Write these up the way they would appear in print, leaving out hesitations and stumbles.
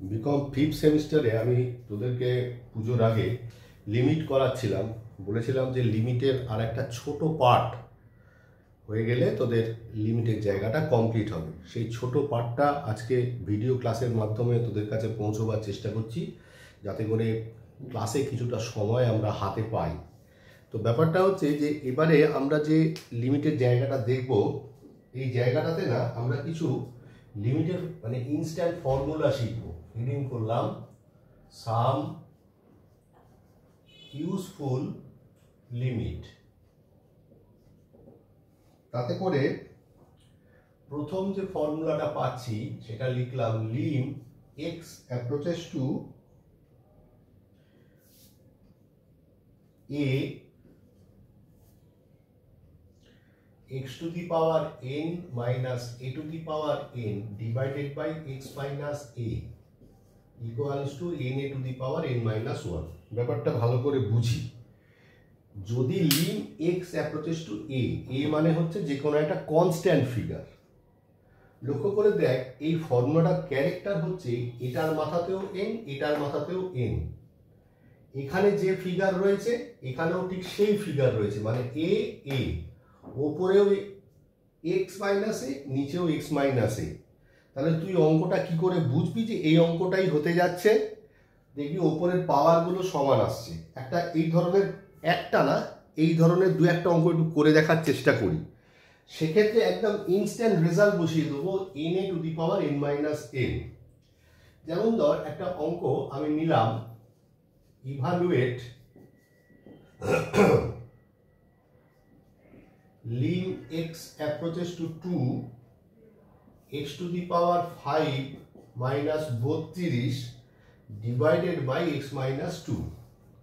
BCom fifth সেমিস্টারে আমি তোদেরকে পুজোর আগে লিমিট করাচ্ছিলাম, বলেছিলাম যে লিমিটের আর একটা ছোট পার্ট হয়ে গেলে তোদের লিমিটের জায়গাটা কমপ্লিট হবে। সেই ছোট পার্টটা আজকে ভিডিও ক্লাসের মাধ্যমে তোদের কাছে পৌঁছবার চেষ্টা করছি, যাতে করে ক্লাসে কিছুটা সময় আমরা হাতে পাই। তো ব্যাপারটা হচ্ছে যে এবারে আমরা যে লিমিটের জায়গাটা দেখব, এই জায়গাটাতে না আমরা কিছু লিমিটের মানে ইনস্ট্যান্ট ফর্মুলা শিখব। হেডিং করলাম সাম ইউজফুল লিমিট। তাতে করে প্রথম যে ফর্মুলাটা পাচ্ছি সেটা লিখলাম lim x approaches to a x to the power n minus a to the power n divided by x minus a equals to n a to the power n minus 1। ব্যাপারটা ভালো করে বুঝি। যদি Lim x approaches to a, a মানে হচ্ছে যে কোনো একটা কনস্ট্যান্ট ফিগার। লক্ষ্য করে দেখ, এই ফর্মুলাটার ক্যারেক্টার হচ্ছে এটার মাথাতেও n, এটার মাথাতেও n। এখানে যে ফিগার রয়েছে এখানেও ঠিক সেই ফিগার রয়েছে, মানে a a, ওপরেও এক্স মাইনাস এ, নিচেও এক্স মাইনাস এ। তাহলে তুই অঙ্কটা কি করে বুঝবি যে এই অঙ্কটাই হতে যাচ্ছে? দেখবি ওপরের পাওয়ারগুলো সমান আসছে। একটা এই ধরনের, একটা না, এই ধরনের দু একটা অঙ্ক একটু করে দেখার চেষ্টা করি। সেক্ষেত্রে একদম ইনস্ট্যান্ট রেজাল্ট বসিয়ে দেবো N A two the power N minus N. যেমন ধর একটা অঙ্ক আমি নিলাম, evaluate lim x approaches to 2 x to the power 5 minus 32 divided by x minus 2।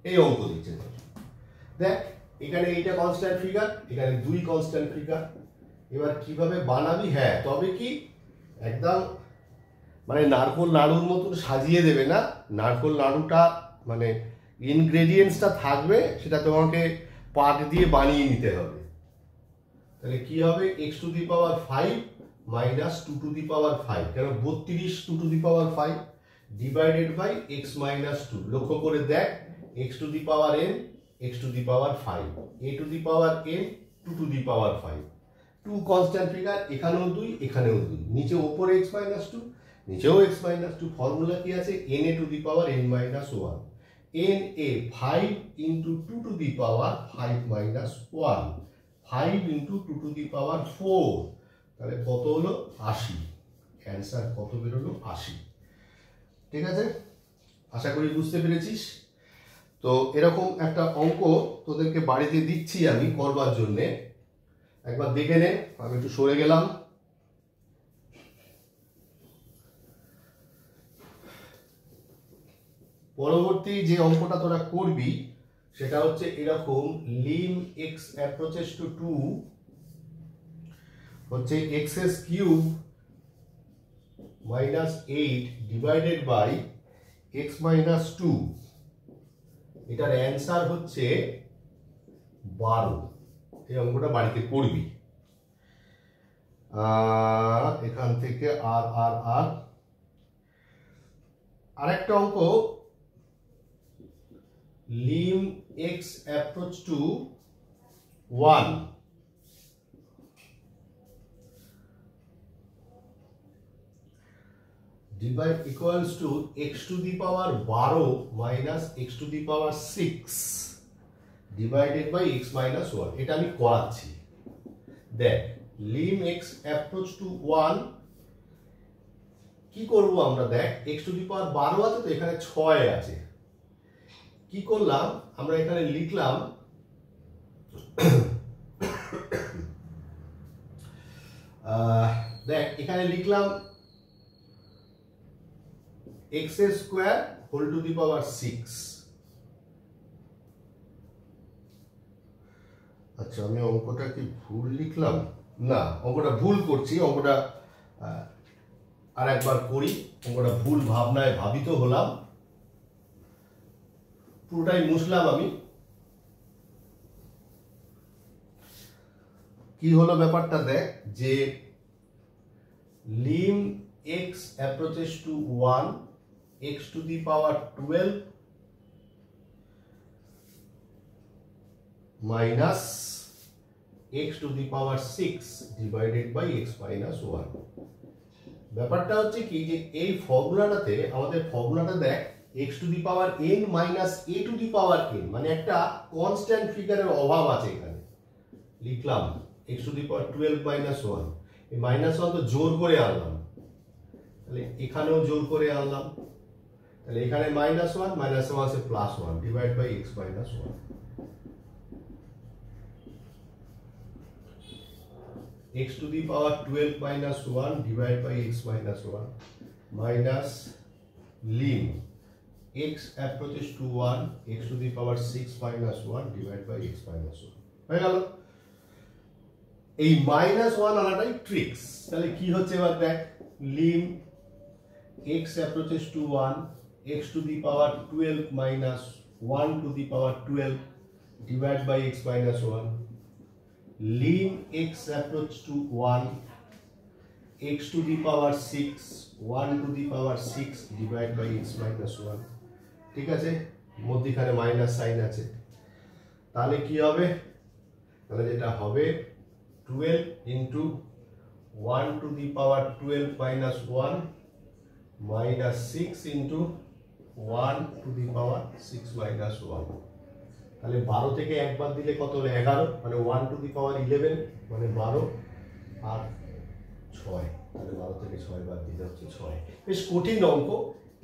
এই অঙ্ক দিচ্ছে। দেখ এখানে এইটা কনস্ট্যান্ট ফিগার, এখানে দুই কনস্ট্যান্ট ফিগার। এবার কিভাবে বানাবি? হ্যাঁ, তবে কি একদম মানে নারকোল নাড়ুর মতন সাজিয়ে দেবে না। নারকোল নাড়ুটা মানে ইনগ্রেডিয়েন্টসটা থাকবে, সেটা তোমাকে পাক দিয়ে বানিয়ে নিতে হবে। তাহলে কি হবে? x to the power 5 minus 2 to the power 5, কেন 32 2 to the power 5 divided by x minus 2। লক্ষ্য করে দেখ, x to the power n, x to the power 5, a to the power n, 2 to the power 5। 2 constant figure, এখানেও 2 এখানেও 2, নিচে ওপরে x minus 2 নিচেও x minus 2। Formula কি আছে? n a to the power n minus 1, n a 5 into 2 to the power 5 minus 1, 5 into 2 to the power 4। তাহলে কত হলো? 80। অ্যান্সার কত বেরোলো? 80। ঠিক আছে, আশা করি বুঝতে পেরেছিস। তো এরকম একটা অঙ্ক তোদেরকে বাড়িতে দিচ্ছি আমি করবার জন্যে, একবার দেখে নে। আমি একটু সরে গেলাম। পরবর্তী যে অঙ্কটা তোরা করবি সেটা হচ্ছে এরকম, লিম এক্স অ্যাপ্রোচেস টু 2 হচ্ছে x cube minus 8 divided by x minus 2। এটার অ্যান্সার হচ্ছে 12। এই অঙ্কটা বাড়িতে করবি। এখান থেকে আর আর আর আরেকটা অঙ্ক, lim x approach to 1 divide equals to x to the power 12 minus x to the power 6 divided by x minus 1। এটা আমি করাচ্ছি। দেখ, lim x approach to 1 কি করব আমরা? দেখ, x to the power 12 আছে, তো এখানে 6 আছে। কি করলাম আমরা? এখানে লিখলাম দেখ, এখানে লিখলাম x square whole to the power 6। আচ্ছা, আমি অঙ্কটা কি ভুল লিখলাম? না, অঙ্কটা ভুল করছি। অঙ্কটা আর একবার করি। অঙ্কটা ভুল ভাবনায় ভাবিত হলাম, পুরোটাই মুছলাম আমি। কি হলো ব্যাপারটা? দেখ যে lim x approaches to 1 x to the power 12 minus x to the power 6 divided by x minus 1. ব্যাপারটা হচ্ছে কি যে এই ফর্মুলাটাতে আমাদের ফর্মুলাটা দেখ x to the power n minus a to the power n, মানে একটা কনস্ট্যান্ট ফিগারের অভাব আছে এখানে। লিখলাম x to the power 12 minus 1, এই মাইনাস 1 তো জোর করে আনলাম, তাহলে এখানেও জোর করে আনলাম, তাহলে এখানে মাইনাস 1 মাইনাস 1 আছে plus 1 divide by x minus 1। x to the power 12 minus 1 divided by x minus 1 minus lim x approaches to 1 x to the power 6 minus 1 divided by x minus 1 হয়ে গেল। এই মাইনাস 1 আনাটাই ট্রিক্স। তাহলে কি হচ্ছে এবার দেখ, lim x approaches to 1 x to the power 12 minus 1 to the power 12 divided by x minus 1, lim x approach to 1 x to the power 6 1 to the power 6 divided by x minus 1। ঠিক আছে, মধ্যখানে minus sine আছে, তাহলে কি হবে, তাহলে যেটা হবে 12 into 1 to the power 12 minus 1 minus 6 into 1 to the power 6 minus 1। তাহলে 12 থেকে একবার দিলে কত হলো 11, মানে 1 to the power 11 মানে 12 আর 6, তাহলে 12 থেকে 6 বার দিলে হচ্ছে 6। বেশ কঠিন অঙ্ক,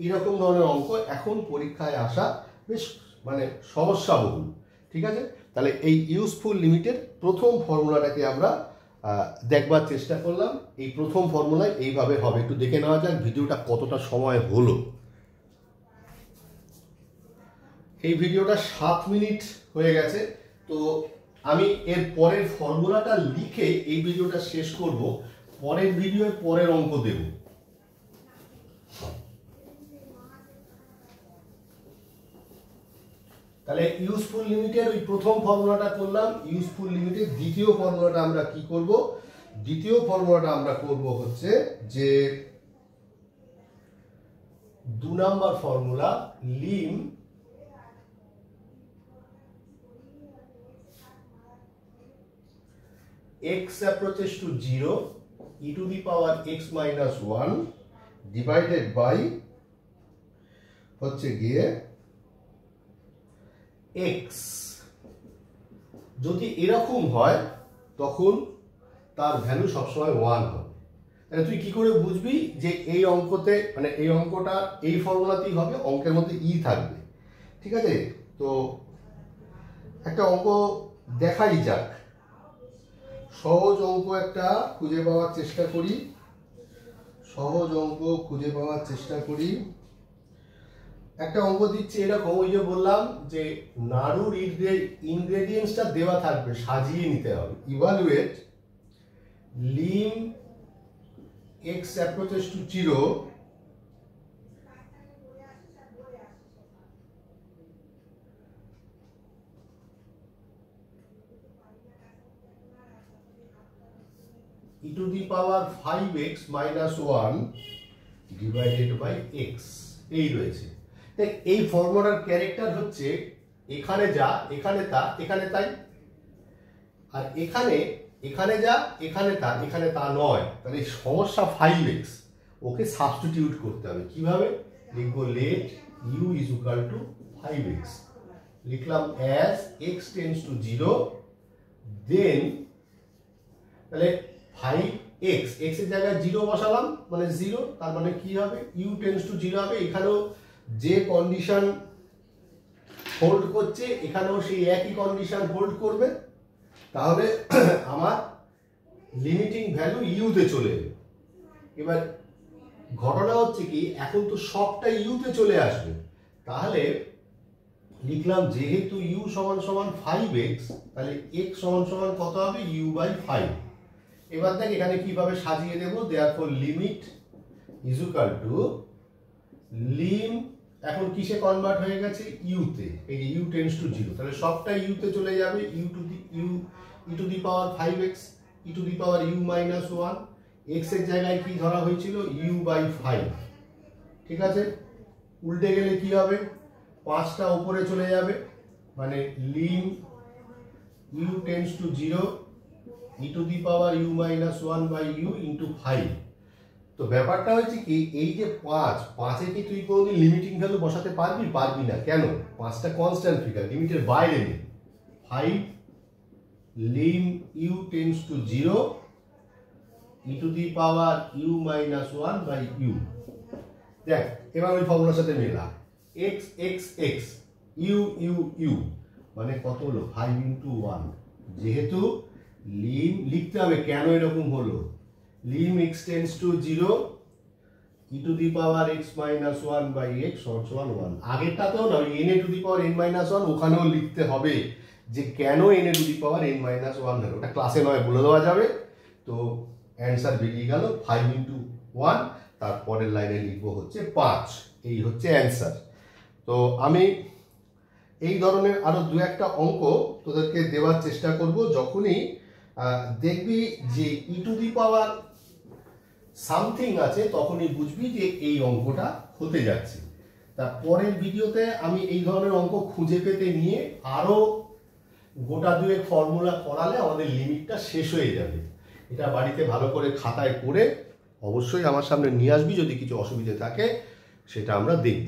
এরকম ধরনের অঙ্ক এখন পরীক্ষায় আসা বেশ মানে সমস্যাবহুল। ঠিক আছে, তাহলে এই ইউজফুল লিমিটের প্রথম ফর্মুলাটাকে আমরা দেখবার চেষ্টা করলাম। এই প্রথম ফর্মুলায় এইভাবে হবে, একটু দেখে নেওয়া যাক ভিডিওটা কতটা সময় হলো। এই ভিডিওটা 7 মিনিট হয়ে গেছে, তো আমি এর পরের ফর্মুলাটা লিখে এই ভিডিওটা শেষ করব, পরের ভিডিওয় পরের অঙ্ক দেব। তাহলে ইউজফুল লিমিটের ওই প্রথম ফর্মুলাটা করলাম, ইউজফুল লিমিটের দ্বিতীয় ফর্মুলাটা আমরা কি করব, দ্বিতীয় ফর্মুলাটা আমরা করব হচ্ছে যে 2 number formula, lim x approaches to 0 e to the power x minus 1 divided by হচ্ছে গিয়ে x। যদি এরকম হয় তখন তার ভ্যালু সবসময় 1 হবে। তাহলে তুই কি করে বুঝবি যে এই অঙ্কতে মানে এই অঙ্কটা এই ফর্মুলাতেই হবে, অঙ্কের মধ্যে ই থাকবে। ঠিক আছে, তো একটা অঙ্ক দেখাই যাক, সহজ অঙ্ক একটা খুঁজে পাওয়ার চেষ্টা করি, সহজ অঙ্ক খুঁজে পাওয়ার চেষ্টা করি। একটা অঙ্ক দিচ্ছে এরকম, ওই যে বললাম যে নাড়ুর ইনগ্রেডিয়েন্টসটা দেওয়া থাকবে, সাজিয়ে নিতে হবে। Evaluate lim x approaches to 0 e to the power 5x minus 1 divided by x। এই রয়েছে, দেখ এই ফর্মুলার ক্যারেক্টার হচ্ছে এখানে যা এখানে তা এখানে তাই, আর এখানে এখানে যা এখানে তা এখানে তা নয়। তাহলে সমস্যা 5x, ওকে সাবস্টিটিউট করতে হবে। কিভাবে লিখবো, late u is equal to 5x, লিখলাম as x tends to 0 then, তাহলে 5x x এর জায়গায় 0 বসালাম মানে 0, তার মানে কি হবে u tends to 0 হবে। এখানেও যে কন্ডিশন হোল্ড করছে এখানেও সেই একই কন্ডিশন হোল্ড করবে, তাহলে আমার লিমিটিং ভ্যালু ইউতে চলে যাবে। এবার ঘটনা হচ্ছে কি, এখন তো সবটা ইউতে চলে আসবে, তাহলে লিখলাম যেহেতু u সমান সমান 5x, তাহলে x সমান সমান কত হবে u বাই 5। এবার দেখ এখানে কিভাবে সাজিয়ে দেব, therefore limit is equal to lim, এখন কিসে কনভার্ট হয়ে গেছে ইউতে, এই যে u টেন্ডস টু 0, তাহলে সবটা ইউতে চলে যাবে, e to the power 5x e to the power u minus 1, x এর জায়গায় কি ধরা হয়েছিল u বাই 5। ঠিক আছে, উল্টে গেলে কি হবে, 5টা উপরে চলে যাবে, মানে lim u tends to 0 e to the power u minus 1 by u into 5। তো ব্যাপারটা হচ্ছে কি, এই যে 5 কি তুই কোনোদিন লিমিটিং ভ্যালু বসাতে পারবি না। কেন? 5টা কনস্ট্যান্ট ফিগার, লিমিটের বাইরে নেই। 5 lim u tends to 0 e to the power u minus 1 by u। দেখ এবার ওই ফর্মুলার সাথে মেলা, x x x u u u মানে কত হলো 5 ইন্টু 1। যেহেতু লিম লিখতে হবে কেন এরকম হলো, lim x tends to 0 e to the power x minus 1 by x সমান 1। আগেরটাতেও না, ওই n to the power n minus 1 ওখানেও লিখতে হবে যে কেন n to the power n minus 1 হলো, ওটা ক্লাসে নয় বলে দেওয়া যাবে। তো অ্যান্সার বেরিয়ে গেল 5 ইন্টু 1, তারপরের লাইনে লিখবো হচ্ছে 5। এই হচ্ছে অ্যান্সার। তো আমি এই ধরনের আরো দু একটা অঙ্ক তোদেরকে দেওয়ার চেষ্টা করব, যখনই দেখবি যে ই টু দি পাওয়ার সামথিং আছে তখনই বুঝবি যে এই অঙ্কটা হতে যাচ্ছে। পরের ভিডিওতে আমি এই ধরনের অঙ্ক খুঁজে পেতে নিয়ে আরো গোটা দুয়েক ফর্মুলা করালে আমাদের লিমিটটা শেষ হয়ে যাবে। এটা বাড়িতে ভালো করে খাতায় করে অবশ্যই আমার সামনে নিয়ে আসবি, যদি কিছু অসুবিধে থাকে সেটা আমরা দেখব।